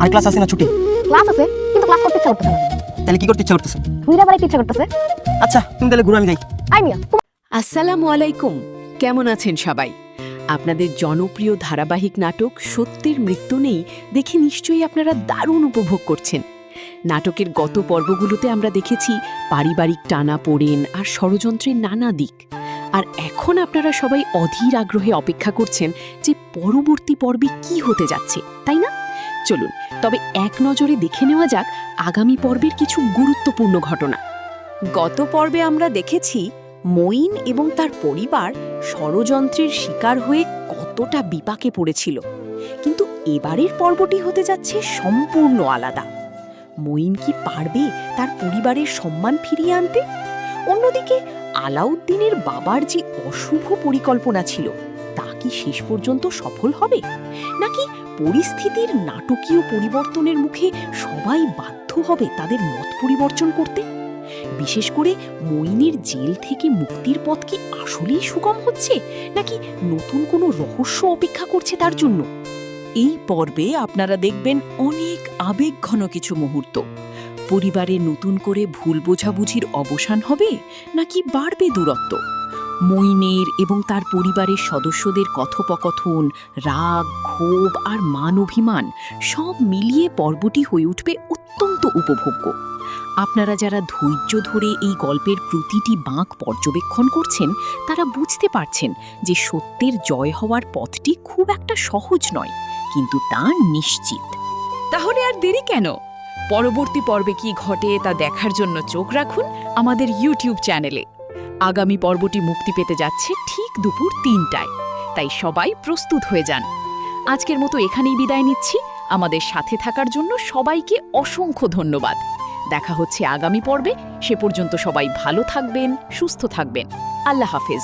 আর class আছে না ছুটি? ক্লাস আছে কিন্তু ক্লাস করতে ইচ্ছা করতেছে না। তাহলে কি করতে ইচ্ছা করতেছে? ঘুরে বেড়াইতে ইচ্ছা করতেছে। আচ্ছা তুমি তাহলে ঘুরে, আমি যাই। আই মিয়া আসসালামু আলাইকুম, কেমন আছেন সবাই? আপনাদের জনপ্রিয় ধারাবাহিক নাটক সত্যের মৃত্যু নেই দেখে নিশ্চয়ই আপনারা দারুণ উপভোগ করছেন। নাটকের গত পর্বগুলোতে আমরা দেখেছি পারিবারিক টানাপোড়েন আর ষড়যন্ত্রের নানা দিক। আর এখন আপনারা সবাই অধীর আগ্রহে অপেক্ষা করছেন যে পরবর্তী পর্বে কি হতে যাচ্ছে, তাই না? চলুন তবে এক নজরে দেখে নেওয়া যাক আগামী পর্বের কিছু গুরুত্বপূর্ণ ঘটনা। গত পর্বে আমরা দেখেছি মঈন এবং তার পরিবার ষড়যন্ত্রের শিকার হয়ে কতটা বিপাকে পড়েছিল, কিন্তু এবারের পর্বটি হতে যাচ্ছে সম্পূর্ণ আলাদা। মঈন কি পারবে তার পরিবারের সম্মান ফিরিয়ে আনতে? অন্যদিকে আলাউদ্দিনের বাবার যে অশুভ পরিকল্পনা ছিল তা কি শেষ পর্যন্ত সফল হবে, নাকি পরিস্থিতির নাটকীয় পরিবর্তনের মুখে সবাই বাধ্য হবে তাদের মত পরিবর্তন করতে? বিশেষ করে মঈনের জেল থেকে মুক্তির পথ কি আসলেই সুগম হচ্ছে, নাকি নতুন কোনো রহস্য অপেক্ষা করছে তার জন্য? এই পর্বে আপনারা দেখবেন অনেক আবেগঘন কিছু মুহূর্ত। পরিবারে নতুন করে ভুল বোঝাবুঝির অবসান হবে, নাকি বাড়বে দূরত্ব? মঈনের এবং তার পরিবারের সদস্যদের কথোপকথন, রাগ, ক্ষোভ আর মান অভিমান সব মিলিয়ে পর্বটি হয়ে উঠবে অত্যন্ত উপভোগ্য। আপনারা যারা ধৈর্য ধরে এই গল্পের প্রতিটি বাঁক পর্যবেক্ষণ করছেন তারা বুঝতে পারছেন যে সত্যের জয় হওয়ার পথটি খুব একটা সহজ নয়, কিন্তু তা নিশ্চিত। তাহলে আর দেরি কেন? পরবর্তী পর্বে কি ঘটে তা দেখার জন্য চোখ রাখুন আমাদের ইউটিউব চ্যানেলে। আগামী পর্বটি মুক্তি পেতে যাচ্ছে ঠিক দুপুর ৩টায়, তাই সবাই প্রস্তুত হয়ে যান। আজকের মতো এখানেই বিদায় নিচ্ছি। আমাদের সাথে থাকার জন্য সবাইকে অসংখ্য ধন্যবাদ। দেখা হচ্ছে আগামী পর্বে। সে পর্যন্ত সবাই ভালো থাকবেন, সুস্থ থাকবেন। আল্লাহ হাফেজ।